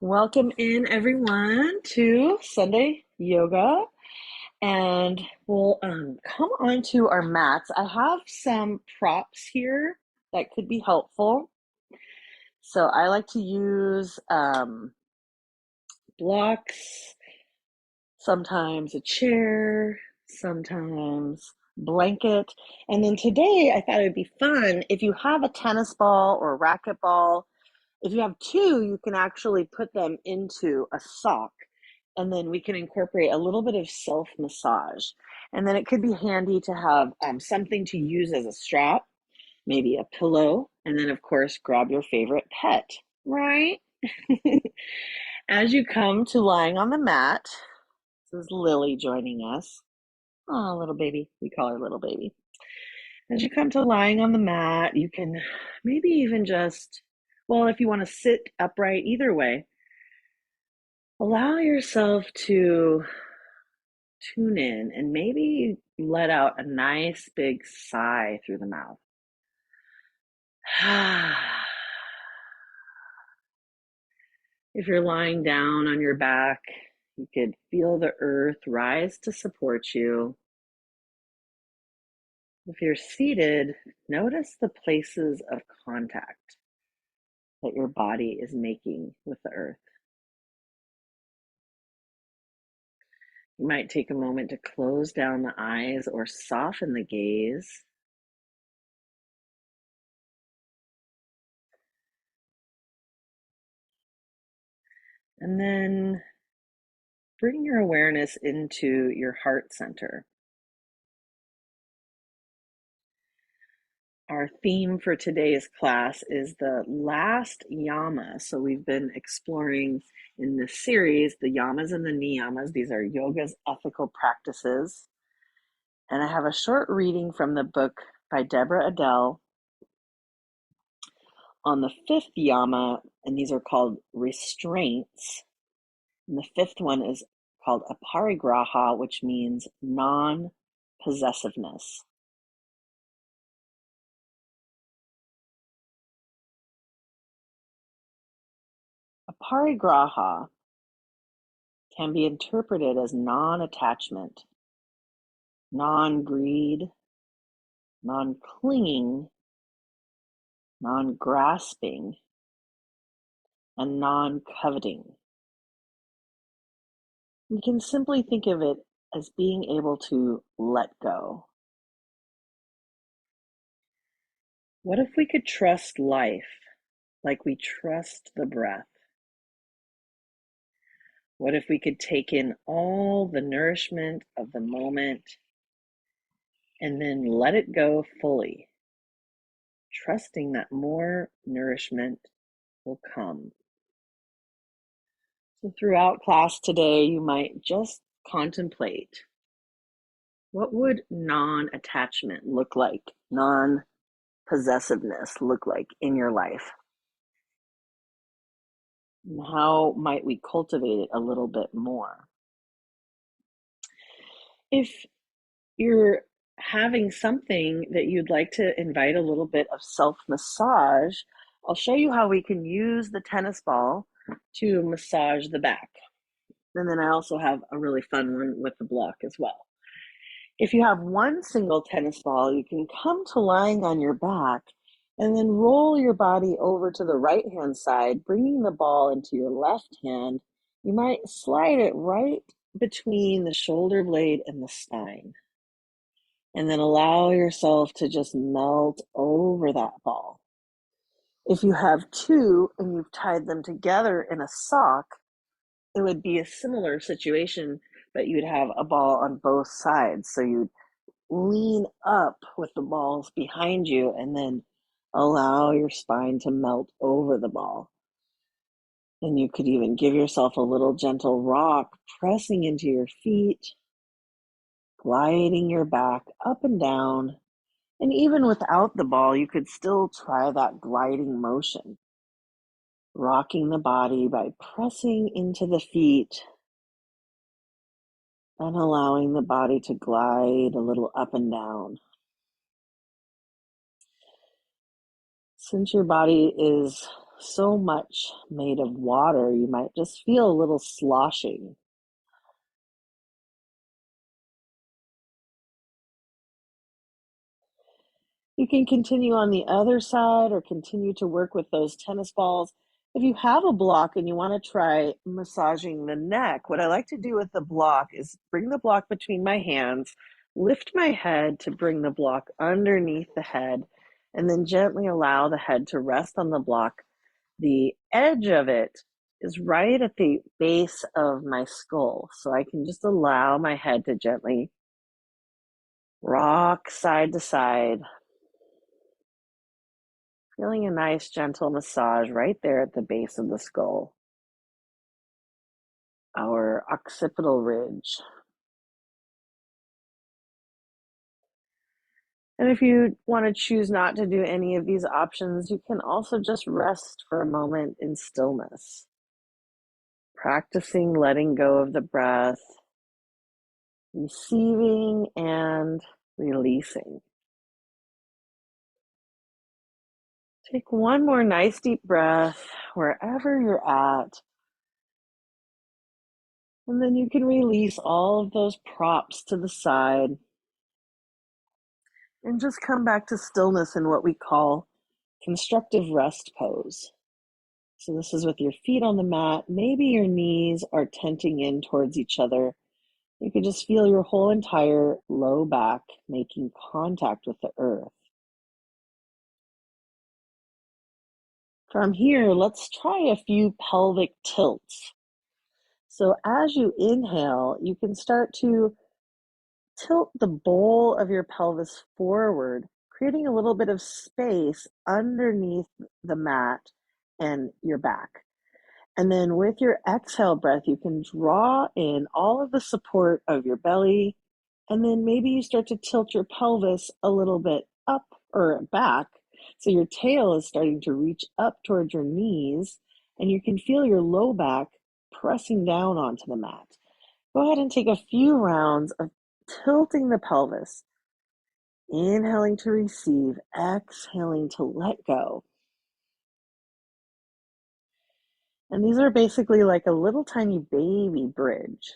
Welcome in everyone to Sunday Yoga, and we'll come on to our mats. I have some props here that could be helpful. So I like to use blocks, sometimes a chair, sometimes blanket. And then today I thought it'd be fun if you have a tennis ball or a racquetball. If you have two, you can actually put them into a sock, and then we can incorporate a little bit of self massage. And then it could be handy to have something to use as a strap, maybe a pillow, and then, of course, grab your favorite pet, right? As you come to lying on the mat, this is Lily joining us. Oh, little baby. We call her little baby. As you come to lying on the mat, you can maybe even just, well, if you want to sit upright, either way, allow yourself to tune in and maybe let out a nice big sigh through the mouth. If you're lying down on your back, you could feel the earth rise to support you. If you're seated, notice the places of contact that your body is making with the earth. You might take a moment to close down the eyes or soften the gaze. And then bring your awareness into your heart center. Our theme for today's class is the last yama. So we've been exploring in this series the yamas and the niyamas. These are yoga's ethical practices. And I have a short reading from the book by Deborah Adele on the fifth yama, and these are called restraints. And the fifth one is called Aparigraha, which means non-possessiveness. Aparigraha can be interpreted as non-attachment, non-greed, non-clinging, non-grasping, and non-coveting. We can simply think of it as being able to let go. What if we could trust life like we trust the breath? What if we could take in all the nourishment of the moment and then let it go fully, trusting that more nourishment will come? So throughout class today, you might just contemplate, what would non-attachment look like, non-possessiveness look like in your life? And how might we cultivate it a little bit more? If you're having something that you'd like to invite a little bit of self-massage, I'll show you how we can use the tennis ball to massage the back. And then I also have a really fun one with the block as well. If you have one single tennis ball, you can come to lying on your back and then roll your body over to the right-hand side, bringing the ball into your left hand. You might slide it right between the shoulder blade and the spine. And then allow yourself to just melt over that ball. If you have two and you've tied them together in a sock, it would be a similar situation, but you'd have a ball on both sides. So you'd lean up with the balls behind you and then allow your spine to melt over the ball. And you could even give yourself a little gentle rock, pressing into your feet, gliding your back up and down. And even without the ball, you could still try that gliding motion, rocking the body by pressing into the feet and allowing the body to glide a little up and down. Since your body is so much made of water, you might just feel a little sloshing. You can continue on the other side or continue to work with those tennis balls. If you have a block and you want to try massaging the neck, what I like to do with the block is bring the block between my hands, lift my head to bring the block underneath the head, and then gently allow the head to rest on the block. The edge of it is right at the base of my skull, so I can just allow my head to gently rock side to side, feeling a nice gentle massage right there at the base of the skull, our occipital ridge. And if you want to choose not to do any of these options, you can also just rest for a moment in stillness, practicing letting go of the breath, receiving and releasing. Take one more nice deep breath wherever you're at. And then you can release all of those props to the side and just come back to stillness in what we call constructive rest pose. So this is with your feet on the mat. Maybe your knees are tenting in towards each other. You can just feel your whole entire low back making contact with the earth. From here, let's try a few pelvic tilts. So as you inhale, you can start to tilt the bowl of your pelvis forward, creating a little bit of space underneath the mat and your back. And then with your exhale breath, you can draw in all of the support of your belly. And then maybe you start to tilt your pelvis a little bit up or back. So your tail is starting to reach up towards your knees, and you can feel your low back pressing down onto the mat. Go ahead and take a few rounds of tilting the pelvis, inhaling to receive, exhaling to let go. And these are basically like a little tiny baby bridge.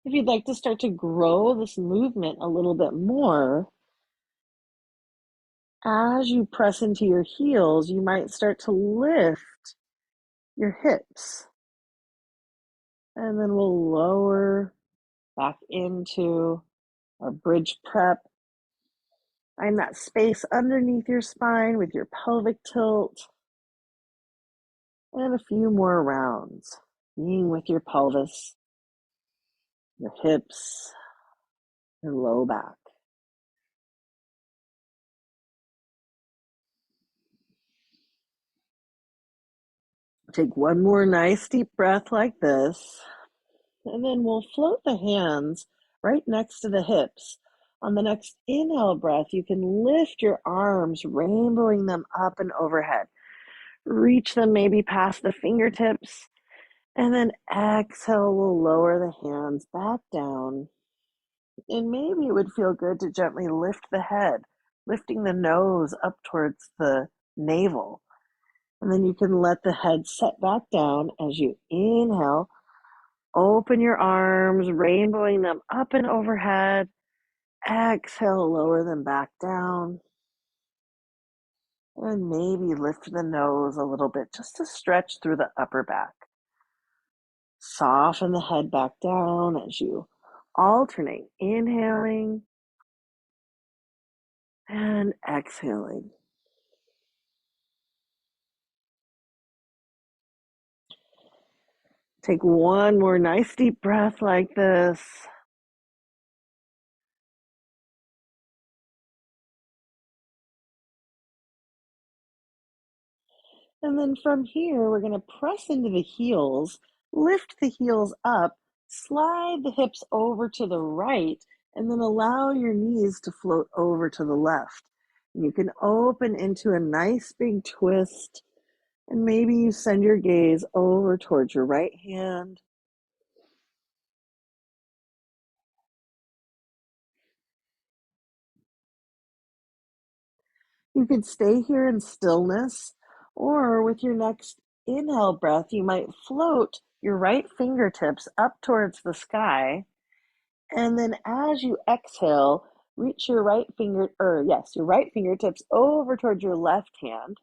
If you'd like to start to grow this movement a little bit more, as you press into your heels, you might start to lift your hips. And then we'll lower back into our bridge prep. Find that space underneath your spine with your pelvic tilt. And a few more rounds, being with your pelvis, your hips, your low back. Take one more nice deep breath like this, and then we'll float the hands right next to the hips. On the next inhale breath, you can lift your arms, rainbowing them up and overhead. Reach them maybe past the fingertips, and then exhale, we'll lower the hands back down. And maybe it would feel good to gently lift the head, lifting the nose up towards the navel. And then you can let the head set back down as you inhale. Open your arms, rainbowing them up and overhead. Exhale, lower them back down. And maybe lift the nose a little bit just to stretch through the upper back. Soften the head back down as you alternate inhaling and exhaling. Take one more nice deep breath like this. And then from here, we're going to press into the heels, lift the heels up, slide the hips over to the right, and then allow your knees to float over to the left. And you can open into a nice big twist, and maybe you send your gaze over towards your right hand. You could stay here in stillness, or with your next inhale breath, you might float your right fingertips up towards the sky. And then as you exhale, reach your your right fingertips over towards your left hand.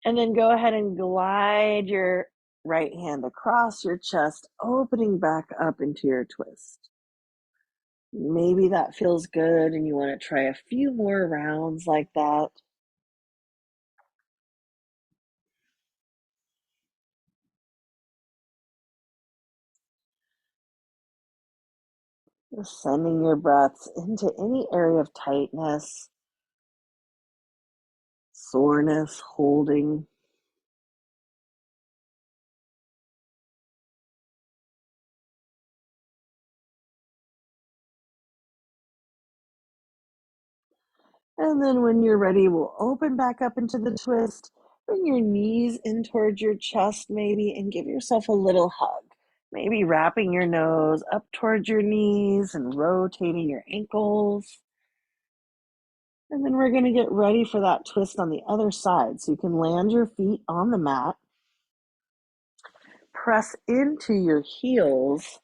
And then go ahead and glide your right hand across your chest, opening back up into your twist. Maybe that feels good and you want to try a few more rounds like that. Just sending your breaths into any area of tightness, soreness, holding. And then when you're ready, we'll open back up into the twist. Bring your knees in towards your chest, maybe, and give yourself a little hug. Maybe wrapping your nose up towards your knees and rotating your ankles. And then we're going to get ready for that twist on the other side. So you can land your feet on the mat, press into your heels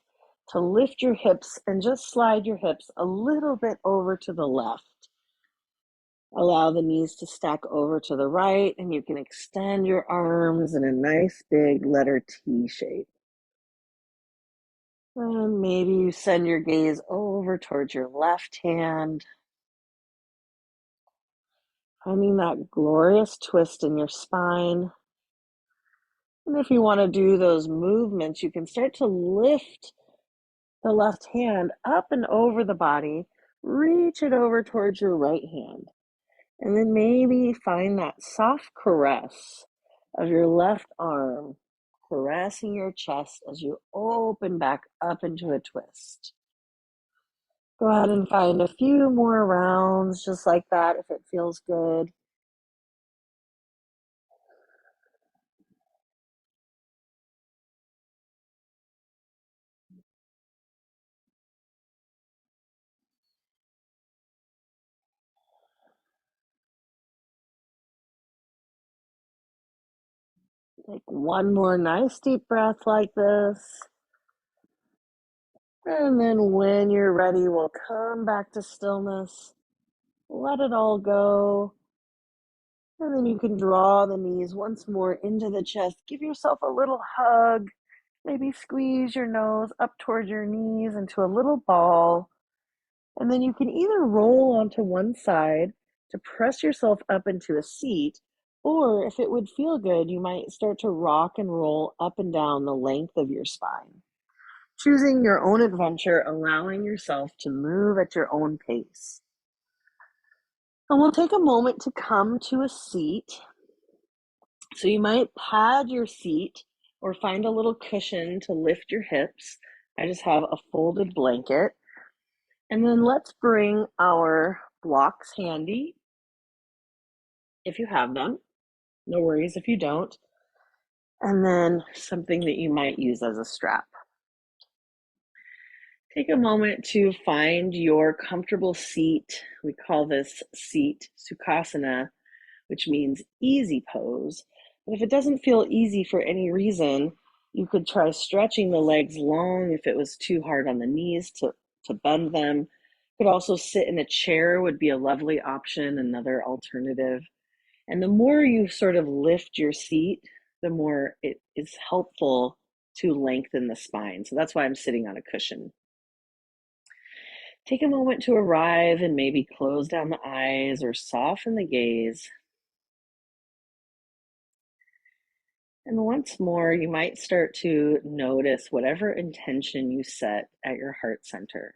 to lift your hips, and just slide your hips a little bit over to the left. Allow the knees to stack over to the right, and you can extend your arms in a nice big letter T shape. And maybe you send your gaze over towards your left hand, finding that glorious twist in your spine. And if you want to do those movements, you can start to lift the left hand up and over the body, reach it over towards your right hand. And then maybe find that soft caress of your left arm caressing your chest as you open back up into a twist. Go ahead and find a few more rounds just like that if it feels good. Take one more nice deep breath like this. And then when you're ready, we'll come back to stillness. Let it all go. And then you can draw the knees once more into the chest. Give yourself a little hug. Maybe squeeze your nose up towards your knees into a little ball. And then you can either roll onto one side to press yourself up into a seat, or if it would feel good, you might start to rock and roll up and down the length of your spine. Choosing your own adventure, allowing yourself to move at your own pace. And we'll take a moment to come to a seat. So you might pad your seat or find a little cushion to lift your hips. I just have a folded blanket. And then let's bring our blocks handy if you have them. No worries if you don't. And then something that you might use as a strap. Take a moment to find your comfortable seat. We call this seat Sukhasana, which means easy pose. But if it doesn't feel easy for any reason, you could try stretching the legs long if it was too hard on the knees to bend them. You could also sit in a chair would be a lovely option, another alternative. And the more you sort of lift your seat, the more it is helpful to lengthen the spine. So that's why I'm sitting on a cushion. Take a moment to arrive and maybe close down the eyes or soften the gaze. And once more, you might start to notice whatever intention you set at your heart center.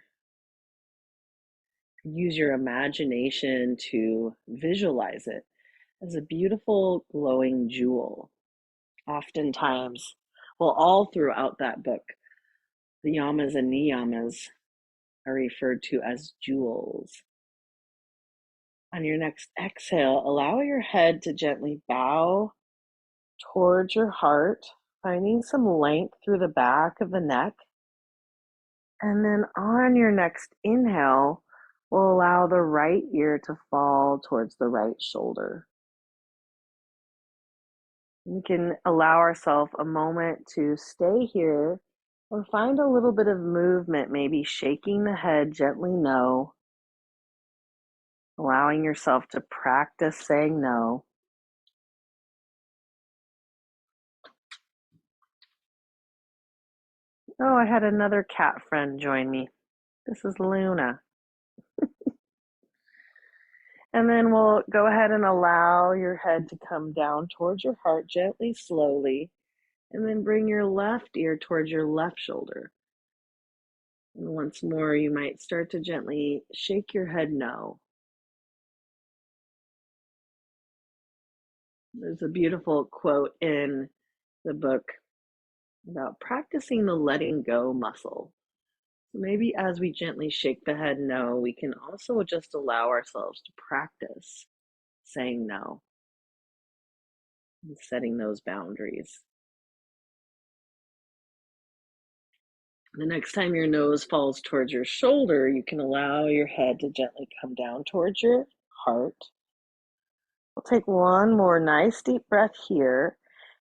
Use your imagination to visualize it as a beautiful glowing jewel. Oftentimes, well, all throughout that book, the yamas and niyamas are referred to as jewels. On your next exhale, allow your head to gently bow towards your heart, finding some length through the back of the neck. And then on your next inhale, We'll allow the right ear to fall towards the right shoulder. We can allow ourselves a moment to stay here or find a little bit of movement, maybe shaking the head gently no, allowing yourself to practice saying no. Oh, I had another cat friend join me. This is Luna. And then we'll go ahead and allow your head to come down towards your heart gently, slowly, and then bring your left ear towards your left shoulder. And once more, you might start to gently shake your head no. There's a beautiful quote in the book about practicing the letting go muscle. So maybe as we gently shake the head no, we can also just allow ourselves to practice saying no and setting those boundaries. The next time your nose falls towards your shoulder, you can allow your head to gently come down towards your heart. We'll take one more nice deep breath here.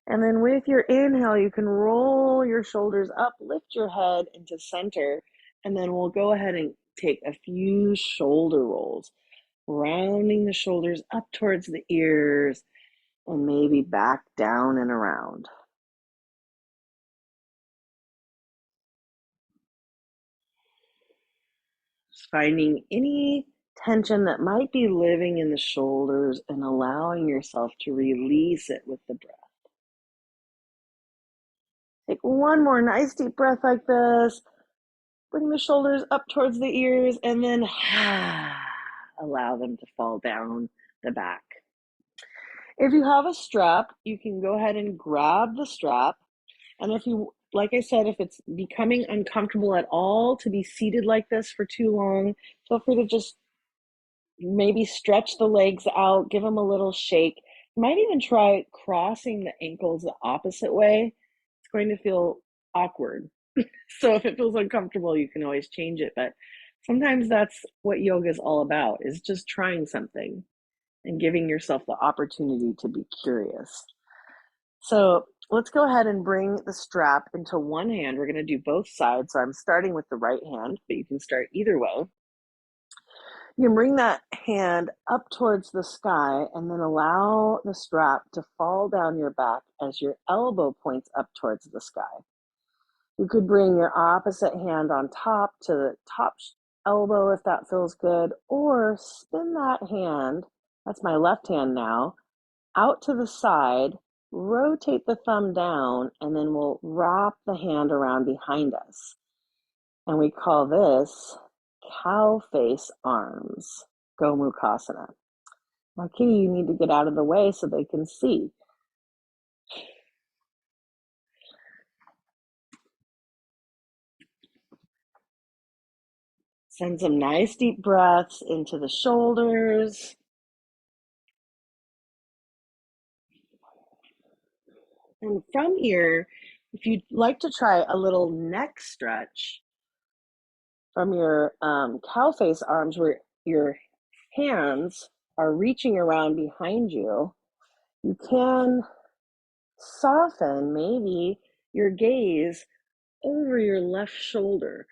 And then with your inhale, you can roll your shoulders up, lift your head into center, and then we'll go ahead and take a few shoulder rolls, rounding the shoulders up towards the ears and maybe back down and around. Just finding any tension that might be living in the shoulders and allowing yourself to release it with the breath. Take one more nice deep breath like this. Bring the shoulders up towards the ears and then allow them to fall down the back. If you have a strap, you can go ahead and grab the strap. And if you, like I said, if it's becoming uncomfortable at all to be seated like this for too long, feel free to just maybe stretch the legs out, give them a little shake. You might even try crossing the ankles the opposite way. It's going to feel awkward. So if it feels uncomfortable, you can always change it. But sometimes that's what yoga is all about, is just trying something and giving yourself the opportunity to be curious. So let's go ahead and bring the strap into one hand. We're going to do both sides. So I'm starting with the right hand, but you can start either way. You can bring that hand up towards the sky and then allow the strap to fall down your back as your elbow points up towards the sky. You could bring your opposite hand on top to the top elbow if that feels good, or spin that hand, that's my left hand now, out to the side, rotate the thumb down, and then we'll wrap the hand around behind us. And we call this cow face arms, Gomukhasana. Now, Kitty, you need to get out of the way so they can see. Send some nice deep breaths into the shoulders. And from here, if you'd like to try a little neck stretch from your cow face arms where your hands are reaching around behind you, you can soften maybe your gaze over your left shoulder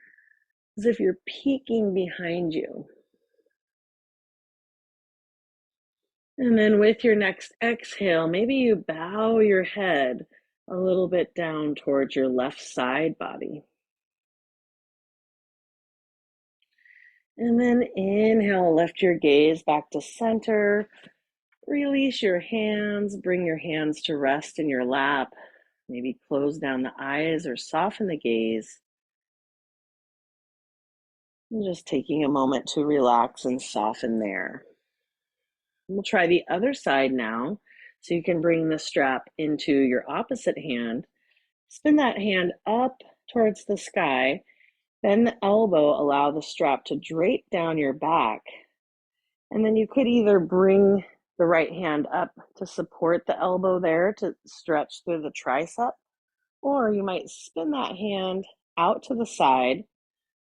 as if you're peeking behind you. And then with your next exhale, maybe you bow your head a little bit down towards your left side body. And then inhale, lift your gaze back to center. Release your hands, bring your hands to rest in your lap. Maybe close down the eyes or soften the gaze. And just taking a moment to relax and soften there. We'll try the other side now. So you can bring the strap into your opposite hand. Spin that hand up towards the sky. Bend the elbow, allow the strap to drape down your back. And then you could either bring the right hand up to support the elbow there to stretch through the tricep, or you might spin that hand out to the side,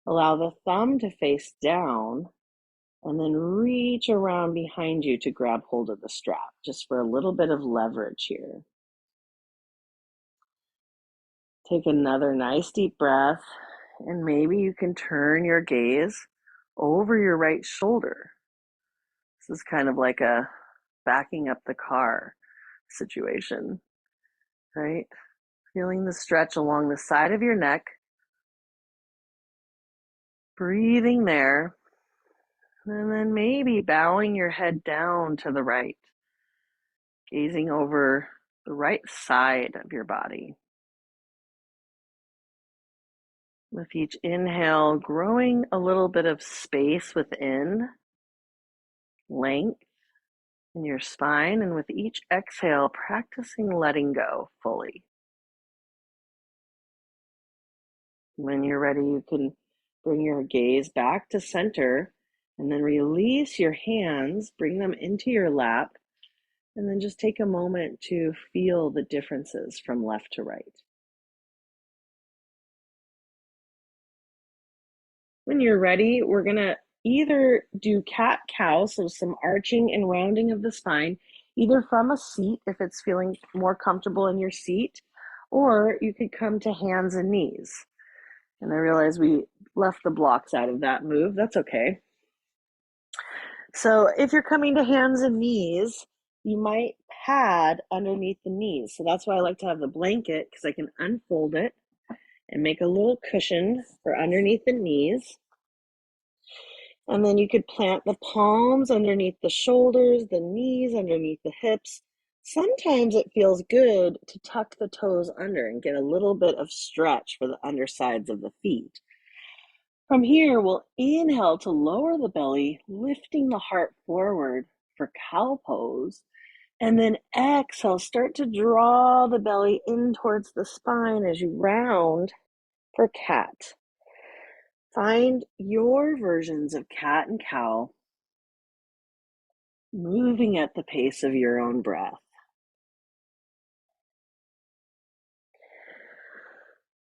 allow the thumb to face down, And then reach around behind you to grab hold of the strap, just for a little bit of leverage here. Take another nice deep breath, and maybe you can turn your gaze over your right shoulder. This is kind of like a backing up the car situation, right? Feeling the stretch along the side of your neck, breathing there, and then maybe bowing your head down to the right, gazing over the right side of your body. With each inhale, growing a little bit of space within, length in your spine, and with each exhale, practicing letting go fully. When you're ready, you can bring your gaze back to center and then release your hands, bring them into your lap, and then just take a moment to feel the differences from left to right. When you're ready, we're going to either do cat-cow, so some arching and rounding of the spine, either from a seat if it's feeling more comfortable in your seat, or you could come to hands and knees. And I realize we left the blocks out of that move. That's okay. So if you're coming to hands and knees, you might pad underneath the knees. So that's why I like to have the blanket, because I can unfold it and make a little cushion for underneath the knees. And then you could plant the palms underneath the shoulders, the knees underneath the hips. Sometimes it feels good to tuck the toes under and get a little bit of stretch for the undersides of the feet. From here, we'll inhale to lower the belly, lifting the heart forward for cow pose. And then exhale, start to draw the belly in towards the spine as you round for cat. Find your versions of cat and cow, moving at the pace of your own breath.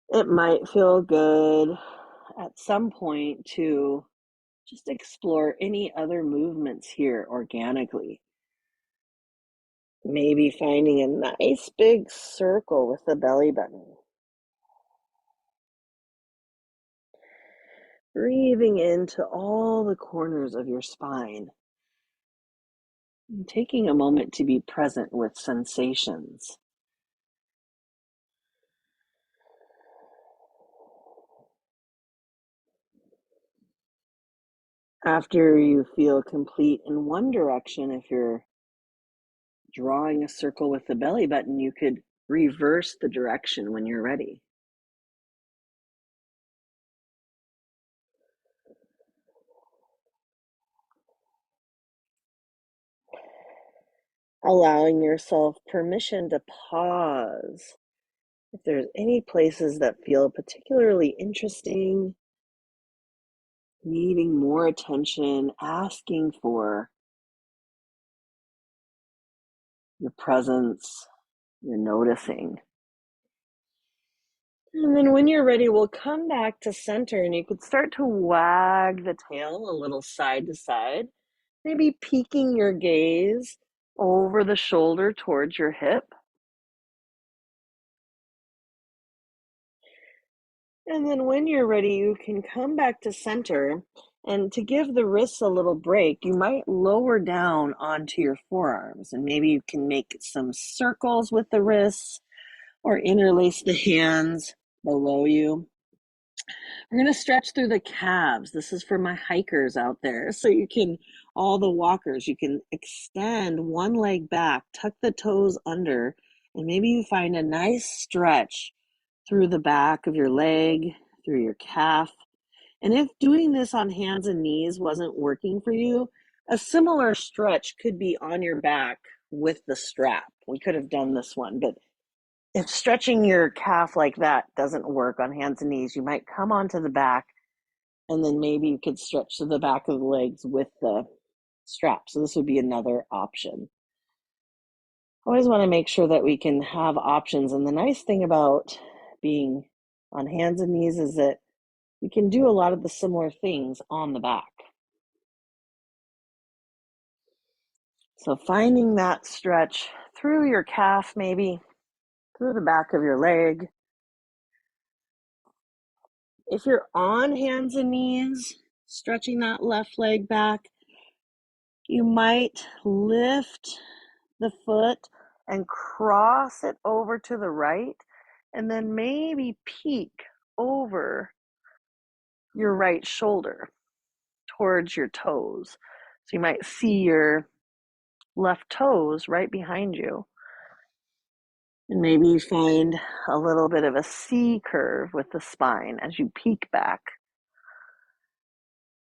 It might feel good at some point to just explore any other movements here organically. Maybe finding a nice big circle with the belly button. Breathing into all the corners of your spine. And taking a moment to be present with sensations. After you feel complete in one direction, if you're drawing a circle with the belly button, you could reverse the direction when you're ready. Allowing yourself permission to pause. If there's any places that feel particularly interesting, needing more attention, asking for your presence, your noticing. And then when you're ready, we'll come back to center, and you could start to wag the tail a little side to side, maybe peeking your gaze over the shoulder towards your hip. And then when you're ready, you can come back to center. And to give the wrists a little break, you might lower down onto your forearms. And maybe you can make some circles with the wrists or interlace the hands below you. We're going to stretch through the calves. This is for my hikers out there. So you can, all the walkers, you can extend one leg back, tuck the toes under, and maybe you find a nice stretch through the back of your leg, through your calf. And if doing this on hands and knees wasn't working for you, a similar stretch could be on your back with the strap. We could have done this one, but if stretching your calf like that doesn't work on hands and knees, you might come onto the back, and then maybe you could stretch to the back of the legs with the strap. So this would be another option. Always want to make sure that we can have options. And the nice thing about being on hands and knees is that we can do a lot of the similar things on the back. So finding that stretch through your calf, maybe through the back of your leg. If you're on hands and knees, stretching that left leg back, you might lift the foot and cross it over to the right, and then maybe peek over your right shoulder towards your toes. So you might see your left toes right behind you. And maybe you find a little bit of a C curve with the spine as you peek back.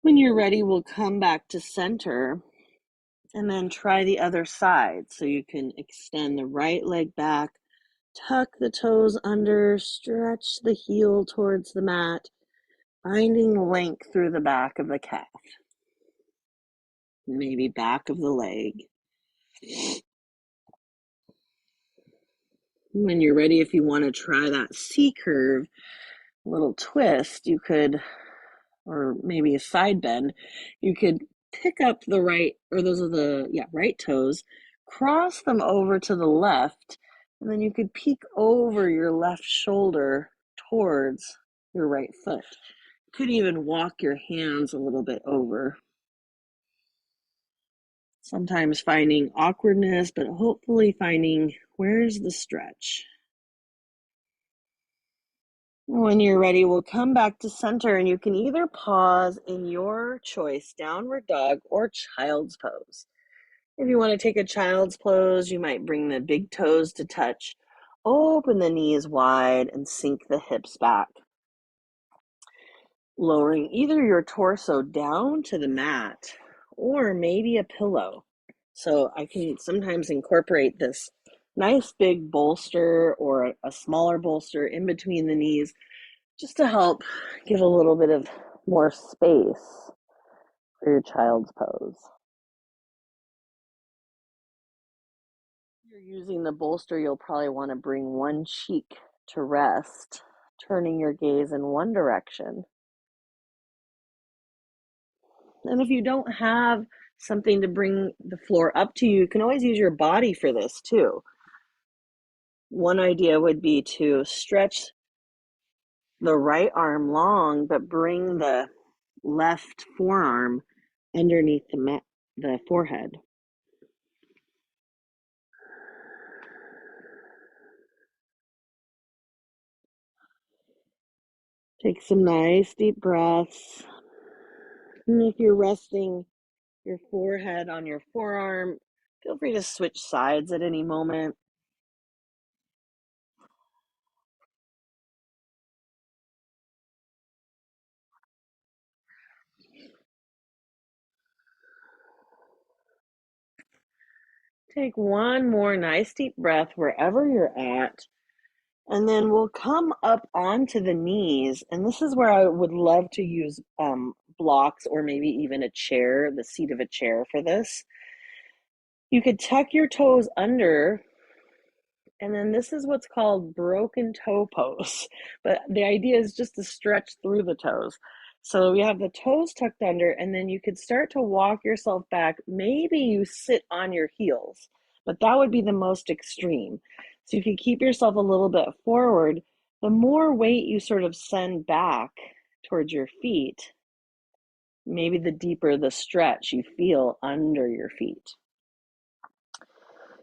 When you're ready, we'll come back to center and then try the other side. So you can extend the right leg back, tuck the toes under, stretch the heel towards the mat, finding length through the back of the calf, maybe back of the leg. When you're ready, if you want to try that C curve, a little twist, you could, or maybe a side bend, you could pick up the right, or those are the, right toes, cross them over to the left, and then you could peek over your left shoulder towards your right foot. You could even walk your hands a little bit over. Sometimes finding awkwardness, but hopefully finding where's the stretch. When you're ready, we'll come back to center, and you can either pause in your choice, downward dog or child's pose. If you want to take a child's pose, you might bring the big toes to touch, open the knees wide, and sink the hips back. Lowering either your torso down to the mat or maybe a pillow. So I can sometimes incorporate this nice big bolster or a smaller bolster in between the knees just to help give a little bit of more space for your child's pose. If you're using the bolster, you'll probably want to bring one cheek to rest, turning your gaze in one direction. And if you don't have something to bring the floor up to you, you can always use your body for this too. One idea would be to stretch the right arm long, but bring the left forearm underneath the forehead. Take some nice deep breaths. And if you're resting your forehead on your forearm, feel free to switch sides at any moment. Take one more nice deep breath wherever you're at. And then we'll come up onto the knees. And this is where I would love to use blocks or maybe even a chair, the seat of a chair for this. You could tuck your toes under, and then this is what's called broken toe pose. But the idea is just to stretch through the toes. So we have the toes tucked under, and then you could start to walk yourself back. Maybe you sit on your heels, but that would be the most extreme. So you can keep yourself a little bit forward. The more weight you sort of send back towards your feet, maybe the deeper the stretch you feel under your feet.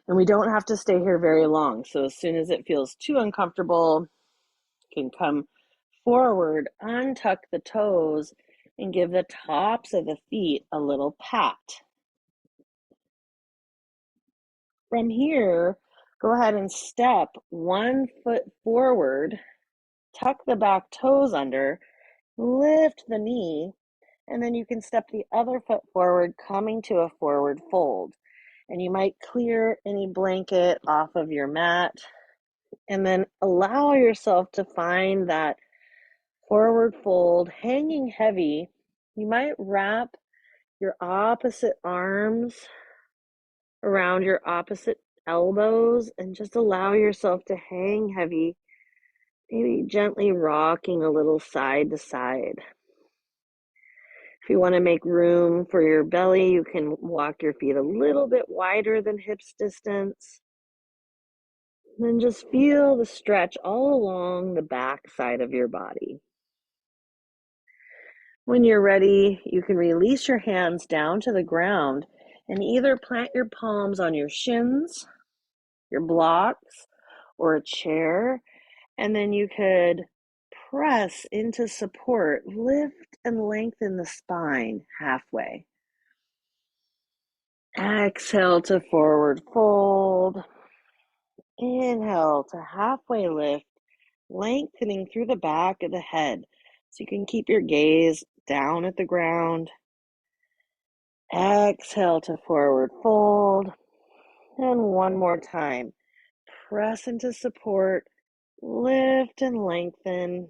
And we don't have to stay here very long. So as soon as it feels too uncomfortable, you can come forward, untuck the toes, and give the tops of the feet a little pat. From here, go ahead and step one foot forward, tuck the back toes under, lift the knee, and then you can step the other foot forward, coming to a forward fold. And you might clear any blanket off of your mat, and then allow yourself to find that forward fold hanging heavy. You might wrap your opposite arms around your opposite elbows and just allow yourself to hang heavy, maybe gently rocking a little side to side. If you want to make room for your belly, you can walk your feet a little bit wider than hips distance. And then just feel the stretch all along the back side of your body. When you're ready, you can release your hands down to the ground and either plant your palms on your shins, your blocks, or a chair, and then you could press into support, lift and lengthen the spine halfway. Exhale to forward fold. Inhale to halfway lift, lengthening through the back of the head so you can keep your gaze down at the ground. Exhale to forward fold. And one more time. Press into support, lift and lengthen.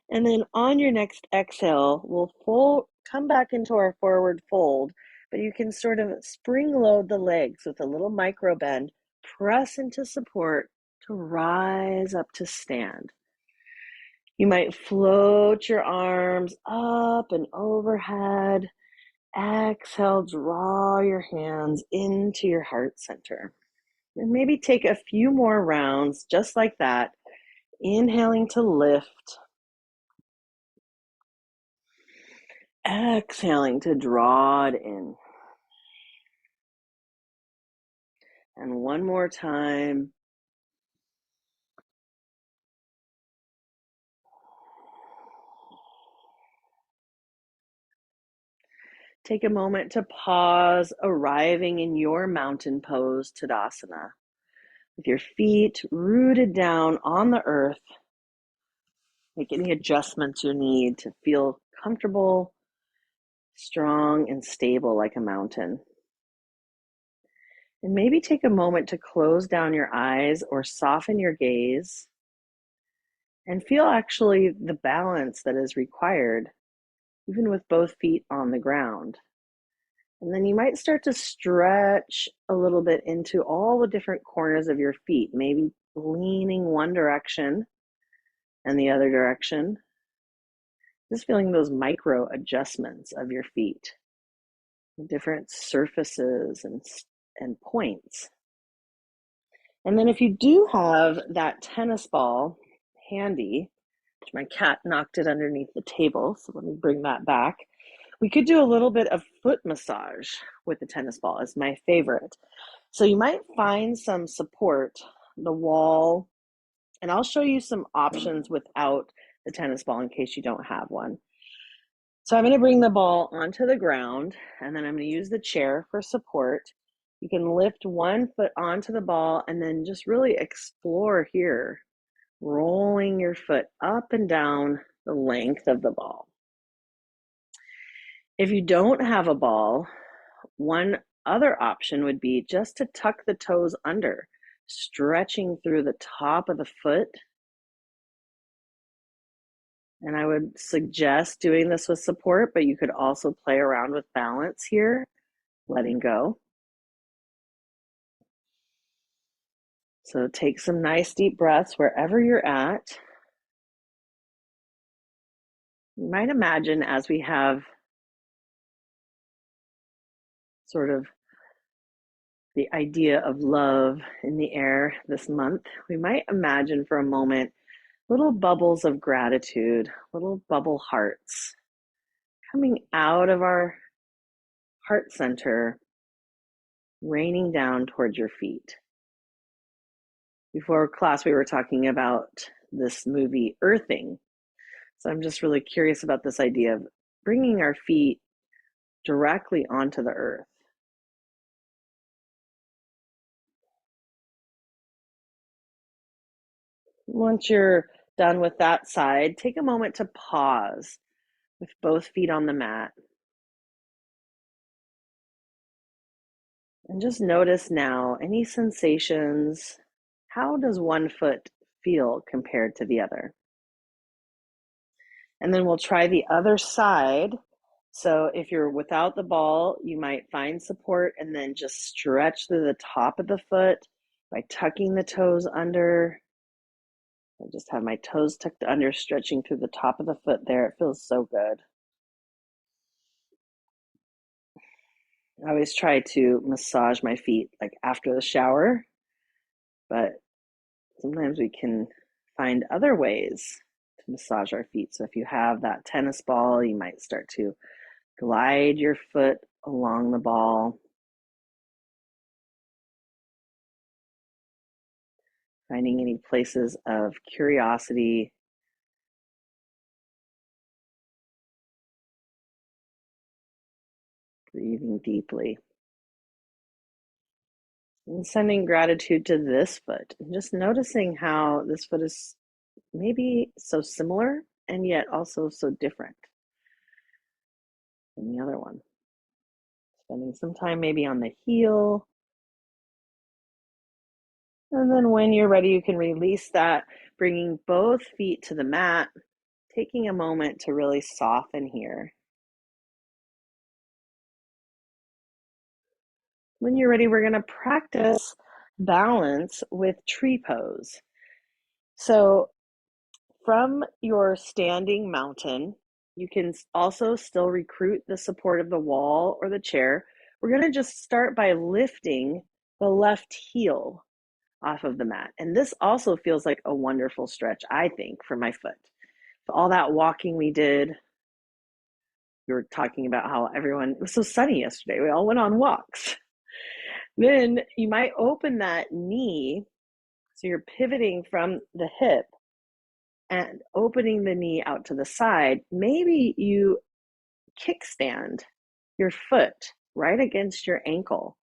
And then on your next exhale, we'll come back into our forward fold, but you can sort of spring load the legs with a little micro bend, press into support to rise up to stand. You might float your arms up and overhead. Exhale, draw your hands into your heart center. And maybe take a few more rounds just like that. Inhaling to lift. Exhaling to draw it in. And one more time. Take a moment to pause, arriving in your mountain pose, Tadasana, with your feet rooted down on the earth. Make any adjustments you need to feel comfortable, strong, and stable like a mountain. And maybe take a moment to close down your eyes or soften your gaze and feel actually the balance that is required, even with both feet on the ground. And then you might start to stretch a little bit into all the different corners of your feet, maybe leaning one direction and the other direction. Just feeling those micro adjustments of your feet, different surfaces and points. And then if you do have that tennis ball handy, which my cat knocked it underneath the table, so let me bring that back. We could do a little bit of foot massage with the tennis ball, is my favorite. So you might find some support, the wall, and I'll show you some options without the tennis ball in case you don't have one. So I'm going to bring the ball onto the ground, and then I'm going to use the chair for support. You can lift one foot onto the ball and then just really explore here, rolling your foot up and down the length of the ball. If you don't have a ball, one other option would be just to tuck the toes under, stretching through the top of the foot. And I would suggest doing this with support, but you could also play around with balance here, letting go. So take some nice deep breaths wherever you're at. You might imagine as we have sort of the idea of love in the air this month, we might imagine for a moment little bubbles of gratitude, little bubble hearts coming out of our heart center, raining down towards your feet. Before class, we were talking about this movie, Earthing. So I'm just really curious about this idea of bringing our feet directly onto the earth. Once you're done with that side, take a moment to pause with both feet on the mat. And just notice now any sensations. How does one foot feel compared to the other? And then we'll try the other side. So if you're without the ball, you might find support and then just stretch through the top of the foot by tucking the toes under. I just have my toes tucked under, stretching through the top of the foot there. It feels so good. I always try to massage my feet like after the shower, but sometimes we can find other ways to massage our feet. So if you have that tennis ball, you might start to glide your foot along the ball, finding any places of curiosity. Breathing deeply. And sending gratitude to this foot. And just noticing how this foot is maybe so similar and yet also so different than the other one. Spending some time maybe on the heel. And then when you're ready, you can release that, bringing both feet to the mat, taking a moment to really soften here. When you're ready, we're going to practice balance with tree pose. So from your standing mountain, you can also still recruit the support of the wall or the chair. We're going to just start by lifting the left heel off of the mat. And this also feels like a wonderful stretch, I think, for my foot. So all that walking we did, we were talking about how it was so sunny yesterday. We all went on walks. Then you might open that knee. So you're pivoting from the hip and opening the knee out to the side. Maybe you kickstand your foot right against your ankle.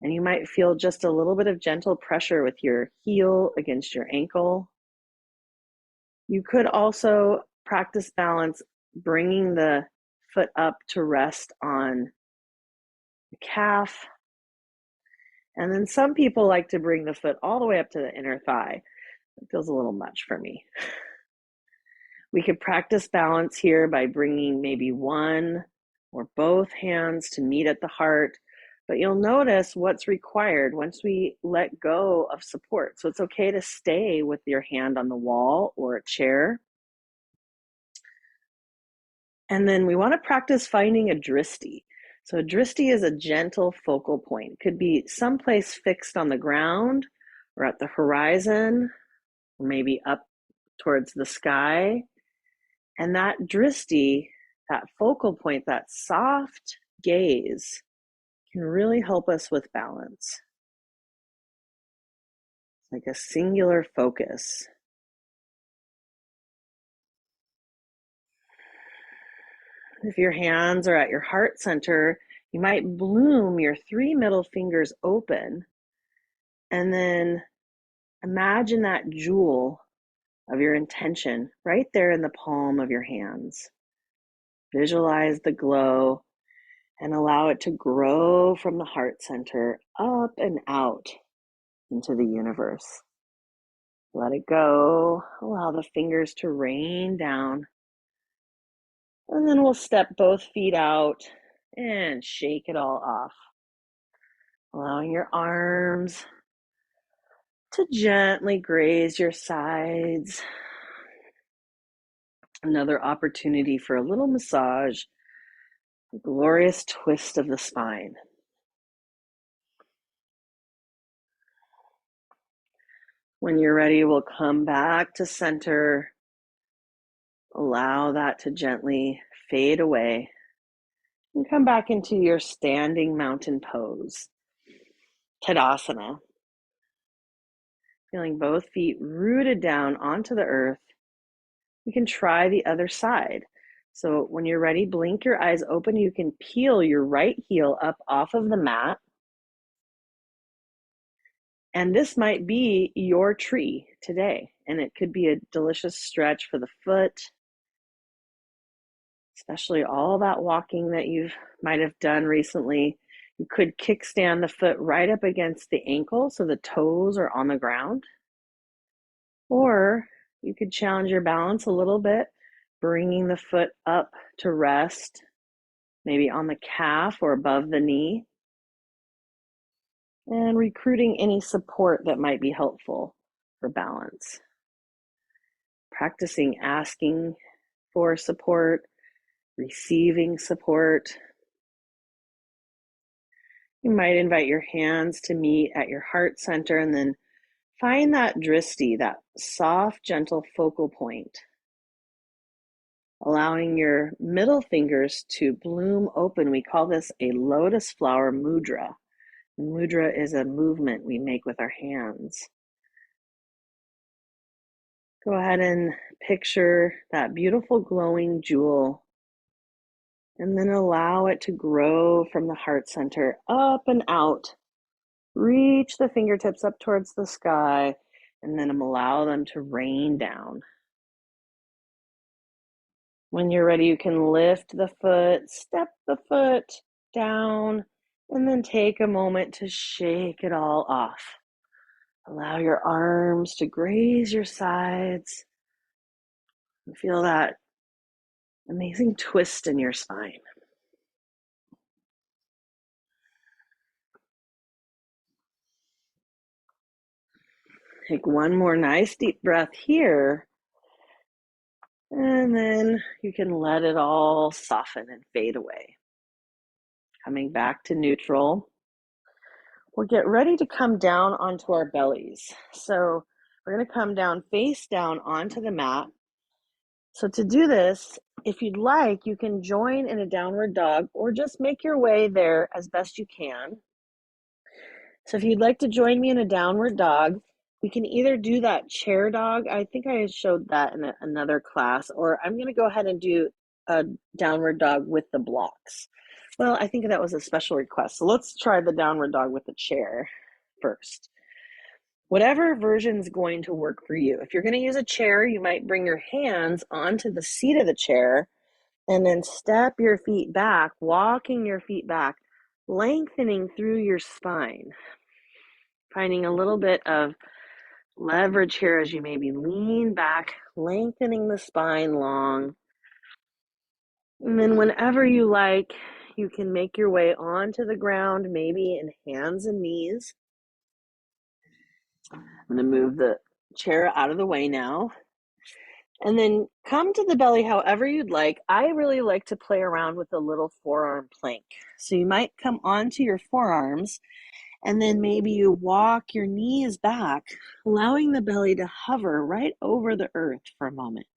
And you might feel just a little bit of gentle pressure with your heel against your ankle. You could also practice balance, bringing the foot up to rest on the calf. And then some people like to bring the foot all the way up to the inner thigh. It feels a little much for me. We could practice balance here by bringing maybe one or both hands to meet at the heart, but you'll notice what's required once we let go of support. So it's okay to stay with your hand on the wall or a chair. And then we want to practice finding a dristi. So a dristi is a gentle focal point. It could be someplace fixed on the ground or at the horizon, or maybe up towards the sky. And that dristi, that focal point, that soft gaze, can really help us with balance. It's like a singular focus. If your hands are at your heart center, you might bloom your 3 middle fingers open and then imagine that jewel of your intention right there in the palm of your hands. Visualize the glow and allow it to grow from the heart center up and out into the universe. Let it go. Allow the fingers to rain down. And then we'll step both feet out and shake it all off. Allowing your arms to gently graze your sides. Another opportunity for a little massage, a glorious twist of the spine. When you're ready, we'll come back to center. Allow that to gently fade away and come back into your standing mountain pose, Tadasana. Feeling both feet rooted down onto the earth. We can try the other side. So when you're ready, blink your eyes open. You can peel your right heel up off of the mat. And this might be your tree today. And it could be a delicious stretch for the foot, especially all that walking that you might have done recently. You could kickstand the foot right up against the ankle so the toes are on the ground. Or you could challenge your balance a little bit, bringing the foot up to rest, maybe on the calf or above the knee, and recruiting any support that might be helpful for balance. practicing asking for support, receiving support. You might invite your hands to meet at your heart center and then find that dristi, that soft, gentle focal point, allowing your middle fingers to bloom open. We call this a lotus flower mudra. Mudra is a movement we make with our hands. Go ahead and picture that beautiful glowing jewel, and then allow it to grow from the heart center up and out. Reach the fingertips up towards the sky, and then allow them to rain down. When you're ready, you can lift the foot, step the foot down, and then take a moment to shake it all off. Allow your arms to graze your sides and feel that amazing twist in your spine. Take one more nice deep breath here, and then you can let it all soften and fade away. Coming back to neutral, we'll get ready to come down onto our bellies. So we're going to come down face down onto the mat. So to do this, if you'd like, you can join in a downward dog or just make your way there as best you can. So if you'd like to join me in a downward dog, we can either do that chair dog. I think I showed that in another class, or I'm going to go ahead and do a downward dog with the blocks. Well, I think that was a special request. So let's try the downward dog with the chair first. Whatever version is going to work for you. If you're going to use a chair, you might bring your hands onto the seat of the chair and then step your feet back, walking your feet back, lengthening through your spine. Finding a little bit of leverage here as you maybe lean back, lengthening the spine long. And then whenever you like, you can make your way onto the ground, maybe in hands and knees. I'm going to move the chair out of the way now. And then come to the belly however you'd like. I really like to play around with a little forearm plank. So you might come onto your forearms, and then maybe you walk your knees back, allowing the belly to hover right over the earth for a moment.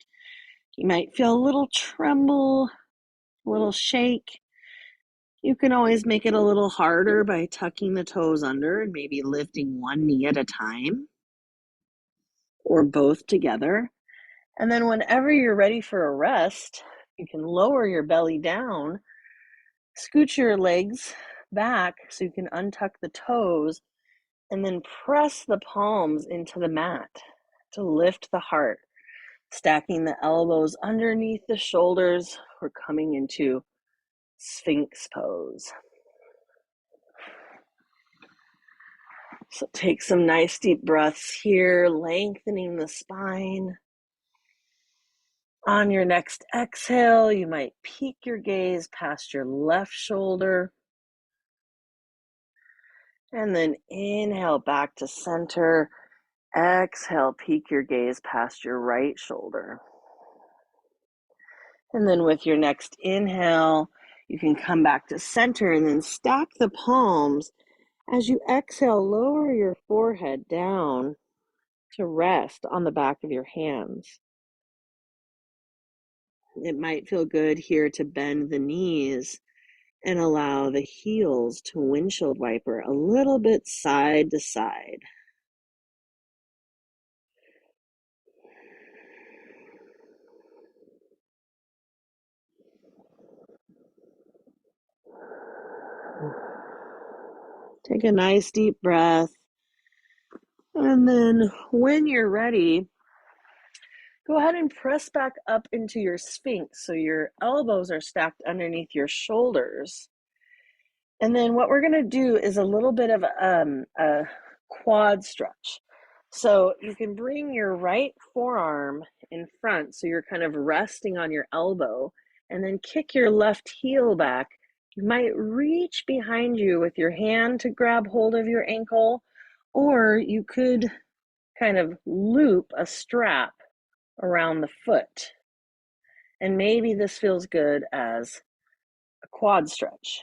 You might feel a little tremble, a little shake. You can always make it a little harder by tucking the toes under and maybe lifting one knee at a time or both together. And then whenever you're ready for a rest, you can lower your belly down, scooch your legs back so you can untuck the toes, and then press the palms into the mat to lift the heart, stacking the elbows underneath the shoulders. We're coming into Sphinx pose. So take some nice deep breaths here, lengthening the spine. On your next exhale, you might peek your gaze past your left shoulder. And then inhale back to center. Exhale, peek your gaze past your right shoulder. And then with your next inhale, you can come back to center and then stack the palms. As you exhale, lower your forehead down to rest on the back of your hands. It might feel good here to bend the knees and allow the heels to windshield wiper a little bit side to side. Take a nice deep breath. And then when you're ready, go ahead and press back up into your Sphinx so your elbows are stacked underneath your shoulders. And then what we're going to do is a little bit of a quad stretch. So you can bring your right forearm in front so you're kind of resting on your elbow, and then kick your left heel back. You might reach behind you with your hand to grab hold of your ankle, or you could kind of loop a strap around the foot. And maybe this feels good as a quad stretch.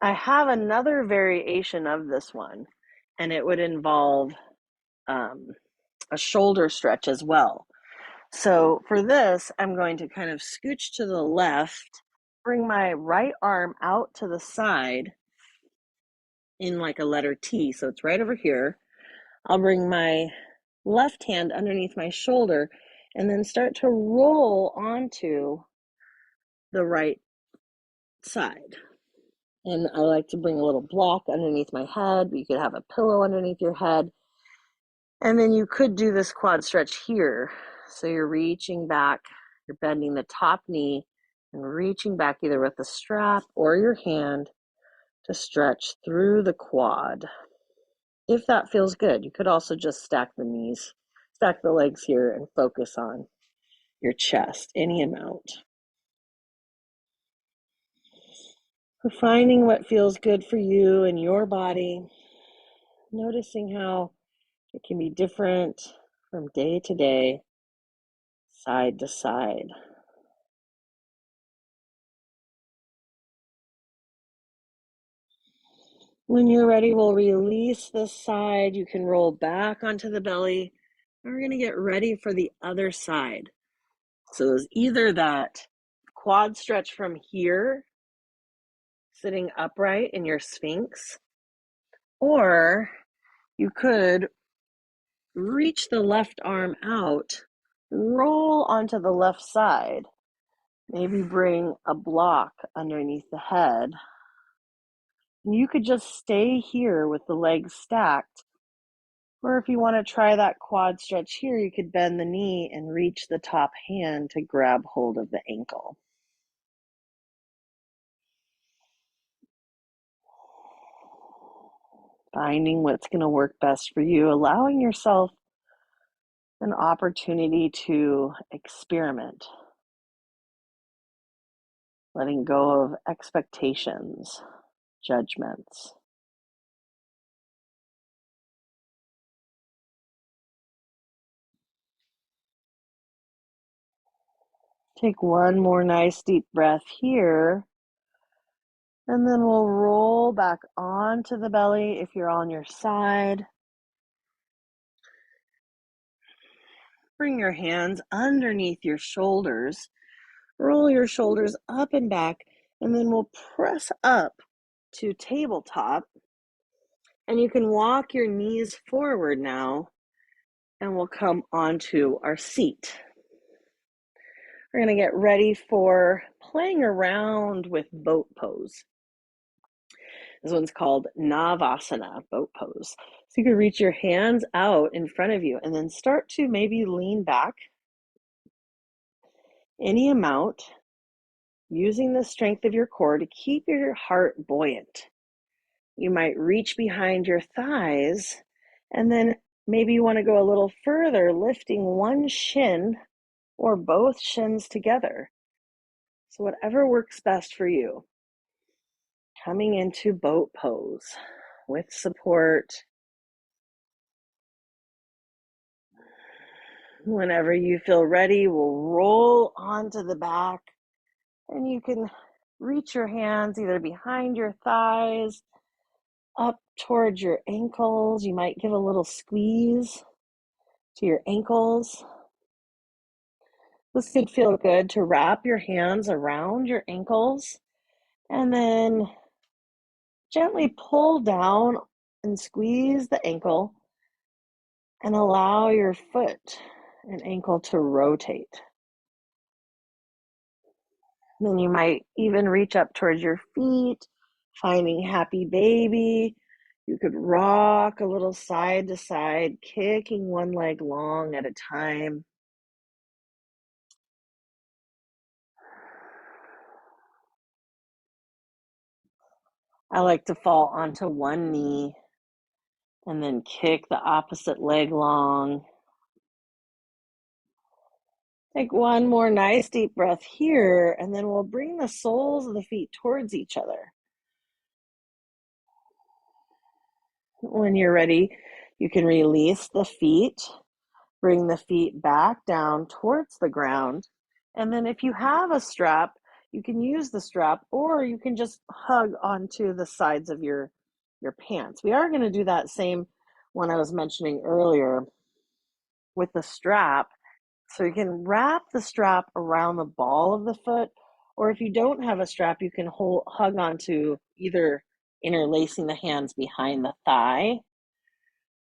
I have another variation of this one, and it would involve a shoulder stretch as well. So for this, I'm going to kind of scooch to the left, bring my right arm out to the side in like a letter T. So it's right over here. I'll bring my left hand underneath my shoulder and then start to roll onto the right side. And I like to bring a little block underneath my head. You could have a pillow underneath your head. And then you could do this quad stretch here. So you're reaching back, you're bending the top knee and reaching back either with the strap or your hand to stretch through the quad. If that feels good, you could also just stack the knees, stack the legs here and focus on your chest, any amount. For finding what feels good for you and your body, noticing how it can be different from day to day, side to side. When you're ready, we'll release this side. You can roll back onto the belly. And we're going to get ready for the other side. So it's either that quad stretch from here, sitting upright in your Sphinx, or you could reach the left arm out, roll onto the left side, maybe bring a block underneath the head. And you could just stay here with the legs stacked. Or if you want to try that quad stretch here, you could bend the knee and reach the top hand to grab hold of the ankle. Finding what's going to work best for you, allowing yourself an opportunity to experiment, letting go of expectations, judgments. Take one more nice deep breath here, and then we'll roll back onto the belly if you're on your side. Bring your hands underneath your shoulders. Roll your shoulders up and back, and then we'll press up to tabletop. And you can walk your knees forward now, and we'll come onto our seat. We're going to get ready for playing around with boat pose. This one's called Navasana, boat pose. So you can reach your hands out in front of you and then start to maybe lean back any amount, using the strength of your core to keep your heart buoyant. You might reach behind your thighs, and then maybe you want to go a little further, lifting one shin or both shins together. So whatever works best for you. Coming into boat pose with support. Whenever you feel ready, we'll roll onto the back, and you can reach your hands either behind your thighs, up towards your ankles. You might give a little squeeze to your ankles. This could feel good to wrap your hands around your ankles and then gently pull down and squeeze the ankle and allow your foot and ankle to rotate. And then you might even reach up towards your feet, finding happy baby. You could rock a little side to side, kicking one leg long at a time. I like to fall onto one knee and then kick the opposite leg long. Take one more nice deep breath here, and then we'll bring the soles of the feet towards each other. When you're ready, you can release the feet Bring the feet back down towards the ground. And then if you have a strap, you can use the strap or you can just hug onto the sides of your pants. We are going to do that same one I was mentioning earlier with the strap. So you can wrap the strap around the ball of the foot, or if you don't have a strap, you can hug onto either interlacing the hands behind the thigh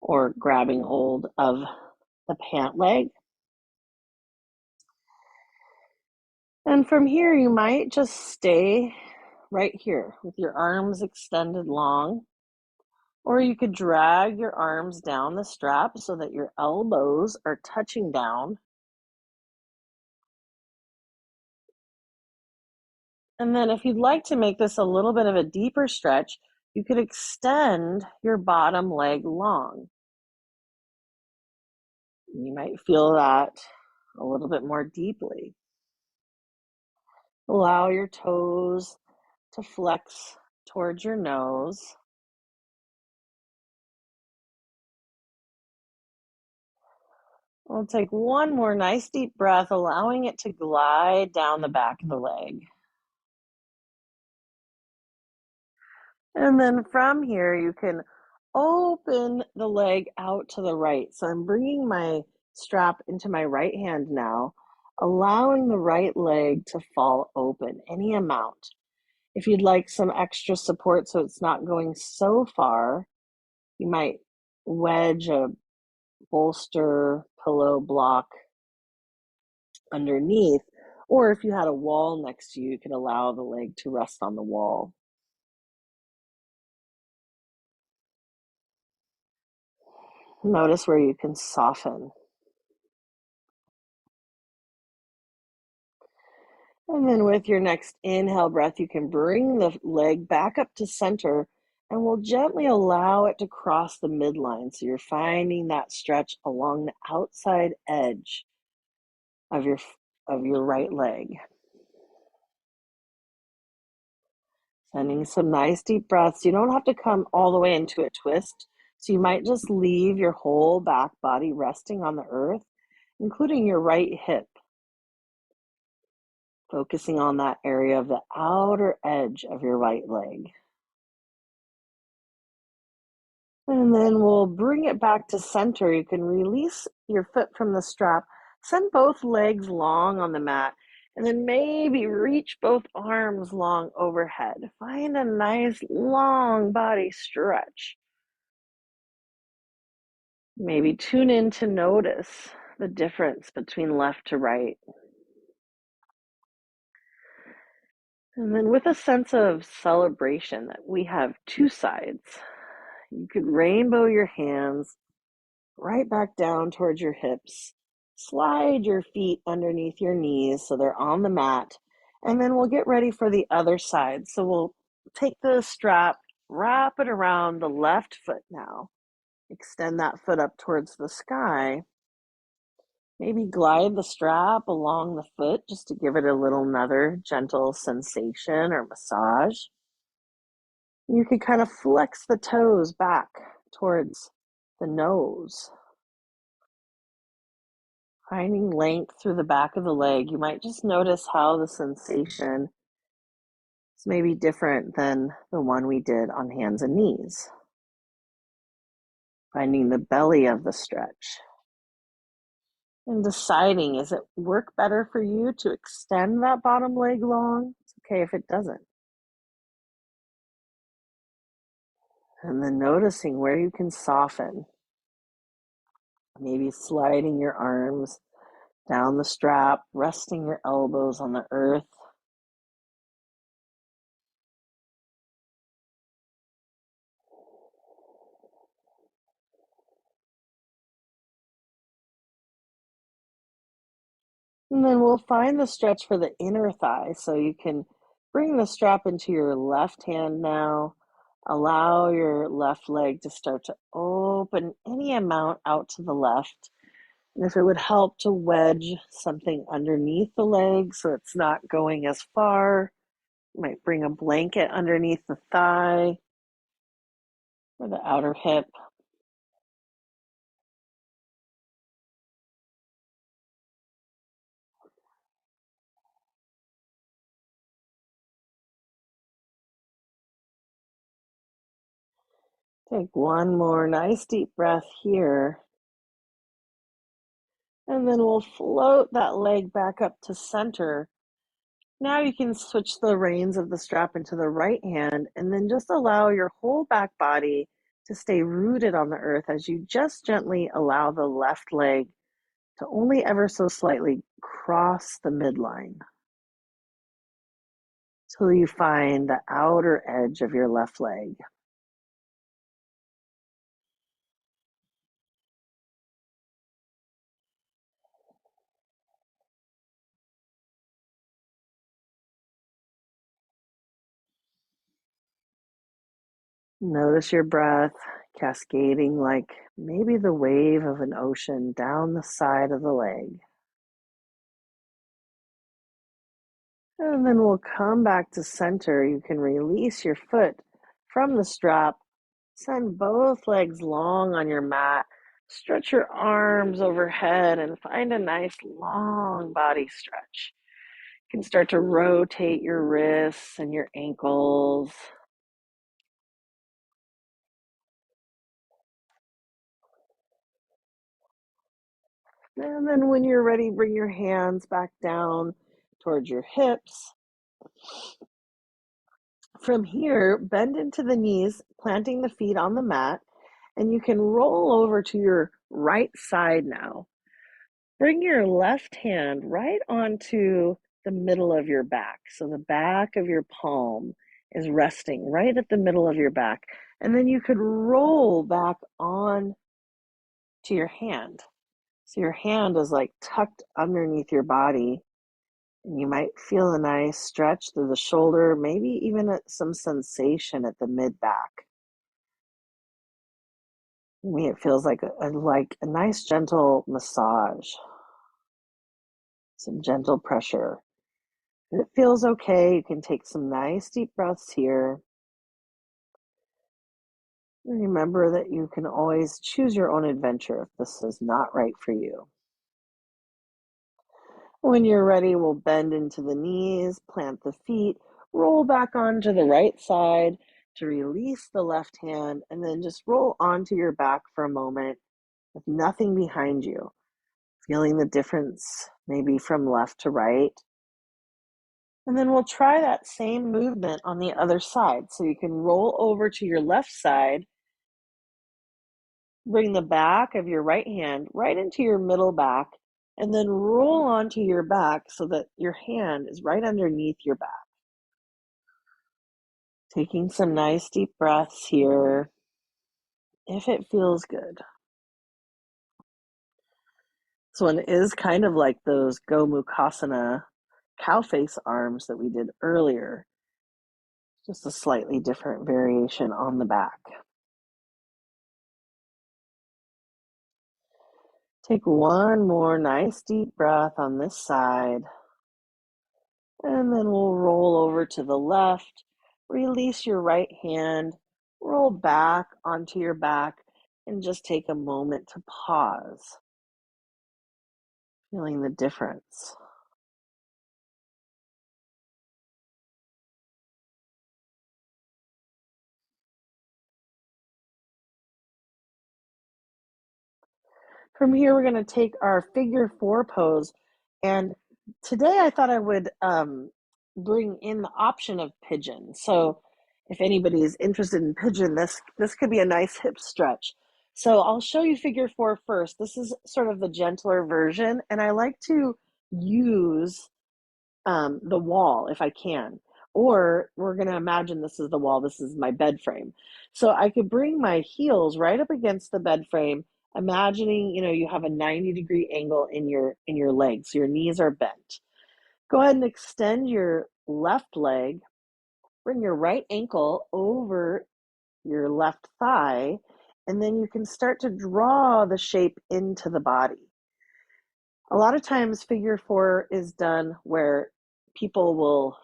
or grabbing hold of the pant leg. And from here, you might just stay right here with your arms extended long, or you could drag your arms down the strap so that your elbows are touching down. And then if you'd like to make this a little bit of a deeper stretch, you could extend your bottom leg long. You might feel that a little bit more deeply. Allow your toes to flex towards your nose. We'll take one more nice deep breath, allowing it to glide down the back of the leg. And then from here, you can open the leg out to the right. So I'm bringing my strap into my right hand now, allowing the right leg to fall open any amount. If you'd like some extra support so it's not going so far, you might wedge a bolster pillow block underneath, or if you had a wall next to you, you could allow the leg to rest on the wall. Notice where you can soften. And then with your next inhale breath, you can bring the leg back up to center and we'll gently allow it to cross the midline. So you're finding that stretch along the outside edge of your right leg. Sending some nice deep breaths. You don't have to come all the way into a twist. So you might just leave your whole back body resting on the earth, including your right hip. Focusing on that area of the outer edge of your right leg. And then we'll bring it back to center. You can release your foot from the strap. Send both legs long on the mat. And then maybe reach both arms long overhead. Find a nice long body stretch. Maybe tune in to notice the difference between left to right. And then with a sense of celebration that we have two sides, you could rainbow your hands right back down towards your hips. Slide your feet underneath your knees so they're on the mat. And then we'll get ready for the other side. So we'll take the strap, wrap it around the left foot now. Extend that foot up towards the sky. Maybe glide the strap along the foot just to give it a little another gentle sensation or massage. You could kind of flex the toes back towards the nose. Finding length through the back of the leg, you might just notice how the sensation is maybe different than the one we did on hands and knees. Finding the belly of the stretch. And deciding, is it work better for you to extend that bottom leg long? It's okay if it doesn't. And then noticing where you can soften. Maybe sliding your arms down the strap, resting your elbows on the earth. And then we'll find the stretch for the inner thigh. So you can bring the strap into your left hand now. Allow your left leg to start to open any amount out to the left. And if it would help to wedge something underneath the leg so it's not going as far, you might bring a blanket underneath the thigh or the outer hip. Take one more nice deep breath here. And then we'll float that leg back up to center. Now you can switch the reins of the strap into the right hand and then just allow your whole back body to stay rooted on the earth as you just gently allow the left leg to only ever so slightly cross the midline till you find the outer edge of your left leg. Notice your breath cascading like maybe the wave of an ocean down the side of the leg. And then we'll come back to center. You can release your foot from the strap. Send both legs long on your mat. Stretch your arms overhead and find a nice long body stretch. You can start to rotate your wrists and your ankles. And then when you're ready, bring your hands back down towards your hips. From here, bend into the knees, planting the feet on the mat, and you can roll over to your right side now. Bring your left hand right onto the middle of your back. So the back of your palm is resting right at the middle of your back. And then you could roll back on to your hand. So your hand is like tucked underneath your body. And you might feel a nice stretch through the shoulder, maybe even some sensation at the mid back. To me, it feels like a nice gentle massage, some gentle pressure. If it feels okay, you can take some nice deep breaths here. And remember that you can always choose your own adventure if this is not right for you. When you're ready, we'll bend into the knees, plant the feet, roll back onto the right side to release the left hand, and then just roll onto your back for a moment with nothing behind you. Feeling the difference maybe from left to right. And then we'll try that same movement on the other side. So you can roll over to your left side, bring the back of your right hand right into your middle back, and then roll onto your back so that your hand is right underneath your back. Taking some nice deep breaths here, if it feels good. This one is kind of like those Gomukhasana cow face arms that we did earlier, just a slightly different variation on the back. Take one more nice deep breath on this side, and then we'll roll over to the left. Release your right hand, roll back onto your back, and just take a moment to pause, feeling the difference. From here, we're going to take our figure four pose. And today I thought I would bring in the option of pigeon. So if anybody is interested in pigeon, this could be a nice hip stretch. So I'll show you figure four first. This is sort of the gentler version. And I like to use the wall if I can. Or we're going to imagine this is the wall, this is my bed frame. So I could bring my heels right up against the bed frame, imagining, you have a 90-degree angle in your legs. So your knees are bent. Go ahead and extend your left leg, bring your right ankle over your left thigh, and then you can start to draw the shape into the body. A lot of times figure four is done where people will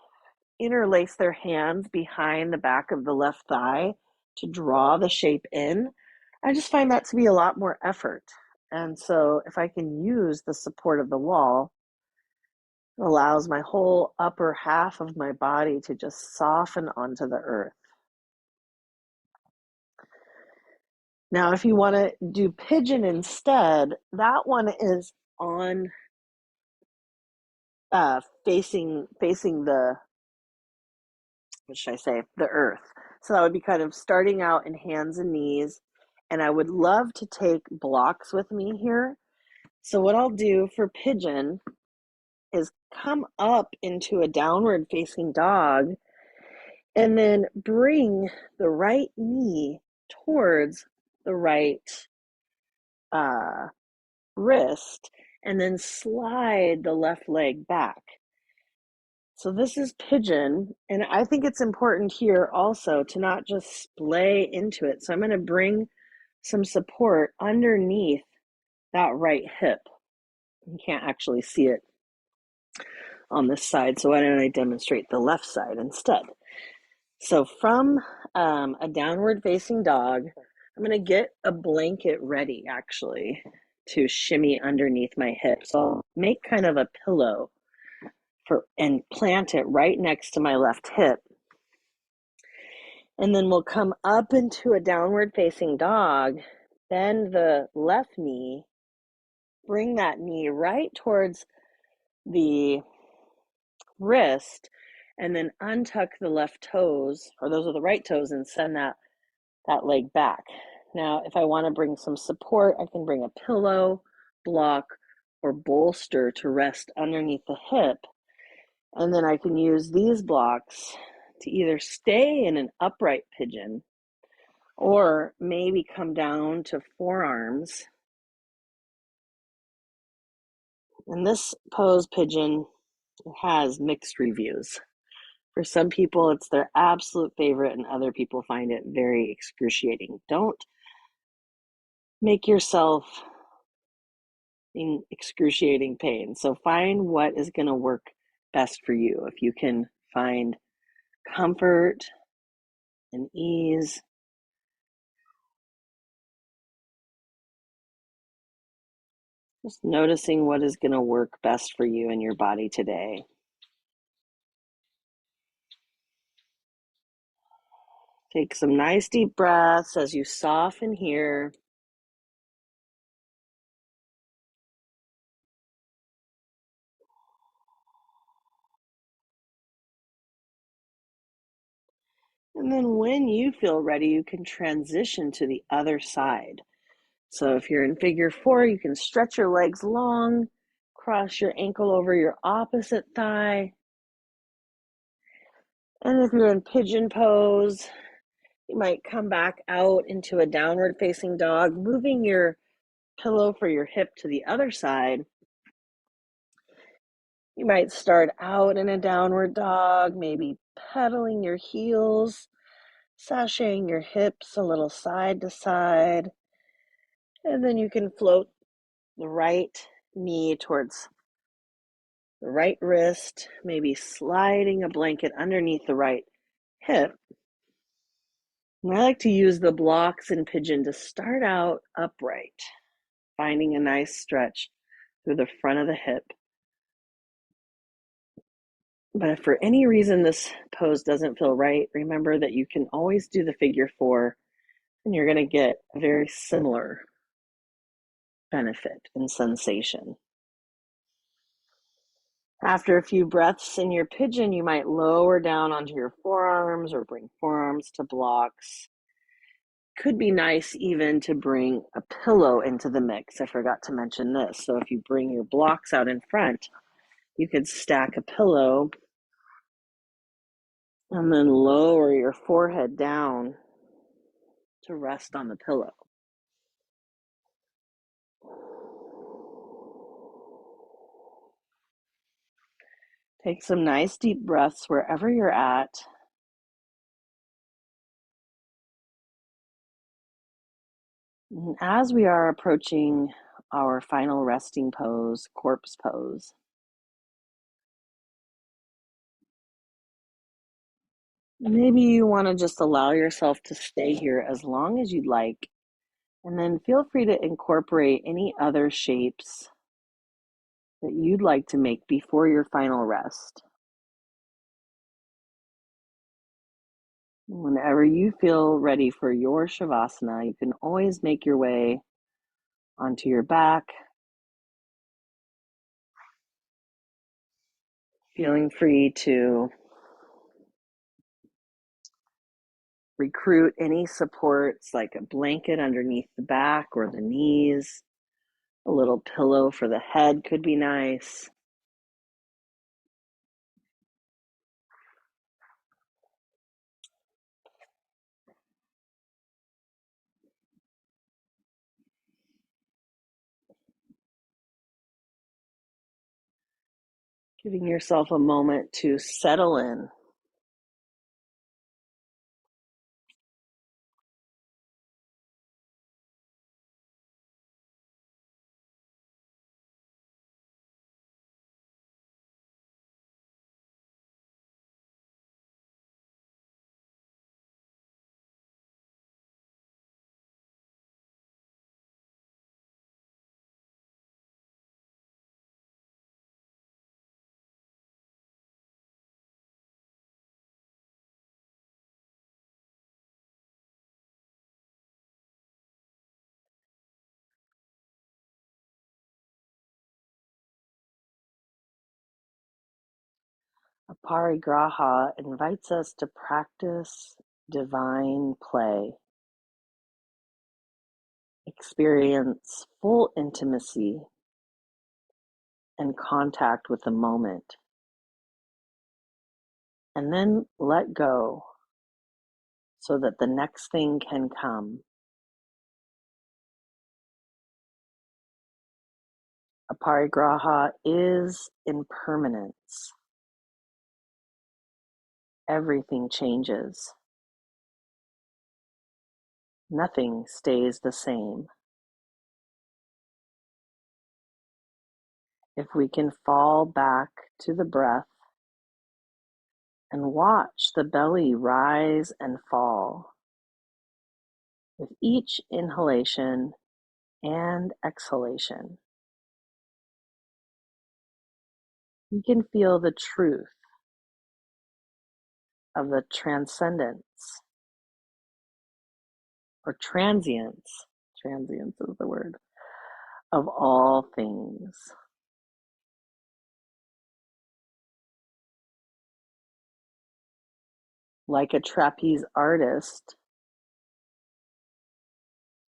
interlace their hands behind the back of the left thigh to draw the shape in. I just find that to be a lot more effort. And so if I can use the support of the wall, it allows my whole upper half of my body to just soften onto the earth. Now, if you want to do pigeon instead, that one is on facing the, what should I say, the earth. So that would be kind of starting out in hands and knees. And I would love to take blocks with me here. So what I'll do for pigeon is come up into a downward facing dog and then bring the right knee towards the right uh, wrist and then slide the left leg back. So this is pigeon, and I think it's important here also to not just splay into it. So I'm going to bring some support underneath that right hip. You can't actually see it on this side, so why don't I demonstrate the left side instead? So from a downward facing dog, I'm going to get a blanket ready actually to shimmy underneath my hip. So I'll make kind of a pillow and plant it right next to my left hip. And then we'll come up into a downward facing dog, bend the left knee, bring that knee right towards the wrist, and then untuck the left toes, or those are the right toes, and send that leg back. Now, if I want to bring some support, I can bring a pillow, block, or bolster to rest underneath the hip. And then I can use these blocks to either stay in an upright pigeon or maybe come down to forearms. And this pose pigeon has mixed reviews. For some people, it's their absolute favorite, and other people find it very excruciating. Don't make yourself in excruciating pain. So find what is going to work best for you. If you can find comfort and ease, just noticing what is going to work best for you and your body today. Take some nice deep breaths as you soften here. And then when you feel ready, you can transition to the other side. So if you're in figure four, you can stretch your legs long, cross your ankle over your opposite thigh. And if you're in pigeon pose, you might come back out into a downward facing dog, moving your pillow for your hip to the other side. You might start out in a downward dog, maybe pedaling your heels, sashaying your hips a little side to side. And then you can float the right knee towards the right wrist, maybe sliding a blanket underneath the right hip. And I like to use the blocks in pigeon to start out upright, finding a nice stretch through the front of the hip. But if for any reason this pose doesn't feel right, remember that you can always do the figure four, and you're going to get a very similar benefit and sensation. After a few breaths in your pigeon, you might lower down onto your forearms or bring forearms to blocks. Could be nice even to bring a pillow into the mix. I forgot to mention this. So if you bring your blocks out in front, you could stack a pillow and then lower your forehead down to rest on the pillow. Take some nice deep breaths wherever you're at. And as we are approaching our final resting pose, corpse pose, maybe you want to just allow yourself to stay here as long as you'd like, and then feel free to incorporate any other shapes that you'd like to make before your final rest. Whenever you feel ready for your Shavasana, you can always make your way onto your back, feeling free to recruit any supports like a blanket underneath the back or the knees. A little pillow for the head could be nice. Giving yourself a moment to settle in. Aparigraha invites us to practice divine play, experience full intimacy and contact with the moment, and then let go so that the next thing can come. Aparigraha is impermanence. Everything changes. Nothing stays the same. If we can fall back to the breath and watch the belly rise and fall with each inhalation and exhalation, we can feel the truth of the transcendence or transience is the word, of all things. Like a trapeze artist,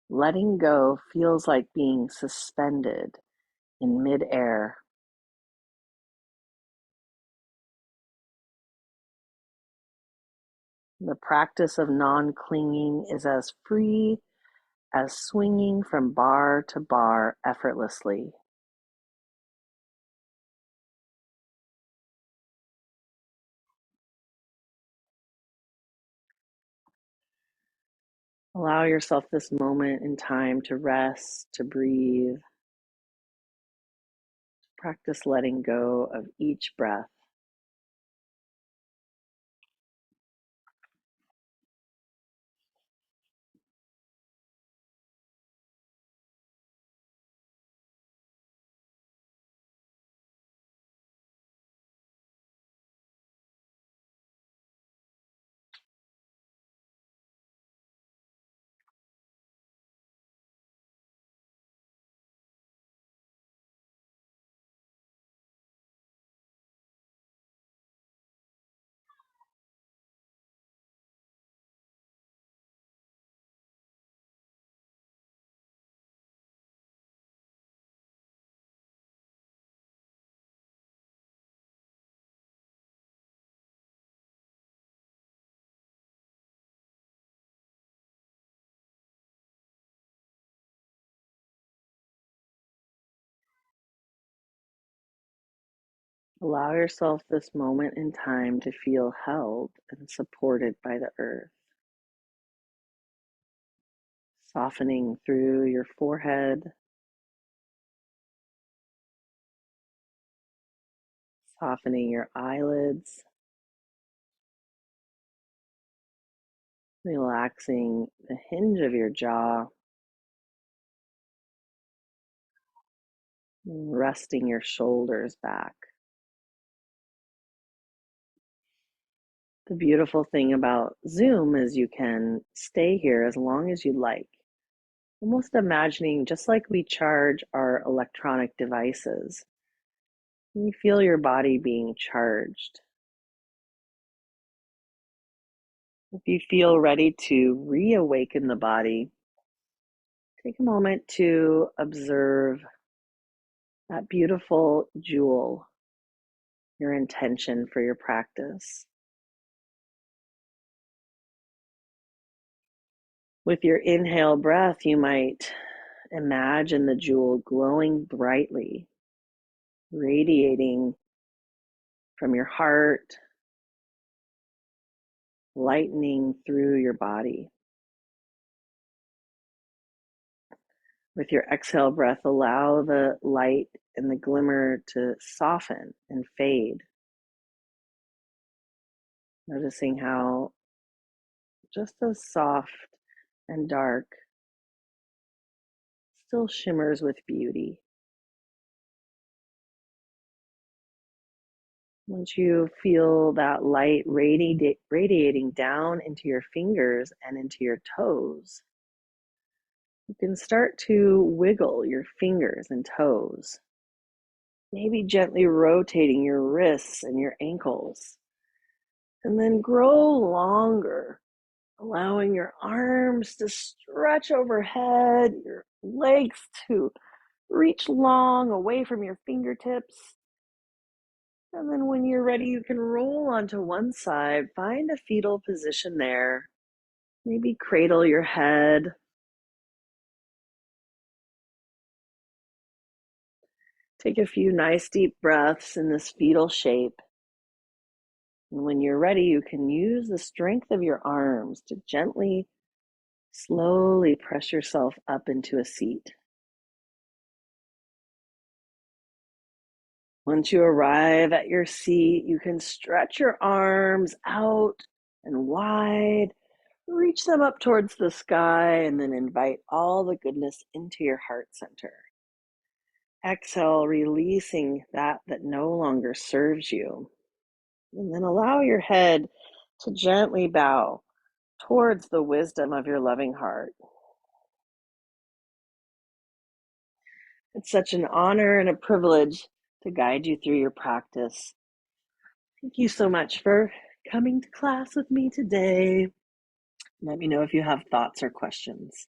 letting go feels like being suspended in midair. The practice of non-clinging is as free as swinging from bar to bar effortlessly. Allow yourself this moment in time to rest, to breathe. Practice letting go of each breath. Allow yourself this moment in time to feel held and supported by the earth, softening through your forehead, softening your eyelids, relaxing the hinge of your jaw, resting your shoulders back. The beautiful thing about Zoom is you can stay here as long as you like, almost imagining just like we charge our electronic devices. You feel your body being charged. If you feel ready to reawaken the body, take a moment to observe that beautiful jewel, your intention for your practice. With your inhale breath, you might imagine the jewel glowing brightly, radiating from your heart, lightening through your body. With your exhale breath, allow the light and the glimmer to soften and fade. Noticing how just as soft and dark still shimmers with beauty. Once you feel that light radiating down into your fingers and into your toes, you can start to wiggle your fingers and toes, maybe gently rotating your wrists and your ankles, and then grow longer, allowing your arms to stretch overhead, your legs to reach long away from your fingertips. And then when you're ready, you can roll onto one side, find a fetal position there, maybe cradle your head. Take a few nice deep breaths in this fetal shape. And when you're ready, you can use the strength of your arms to gently, slowly press yourself up into a seat. Once you arrive at your seat, you can stretch your arms out and wide, reach them up towards the sky, and then invite all the goodness into your heart center. Exhale, releasing that no longer serves you. And then allow your head to gently bow towards the wisdom of your loving heart. It's such an honor and a privilege to guide you through your practice. Thank you so much for coming to class with me today. Let me know if you have thoughts or questions.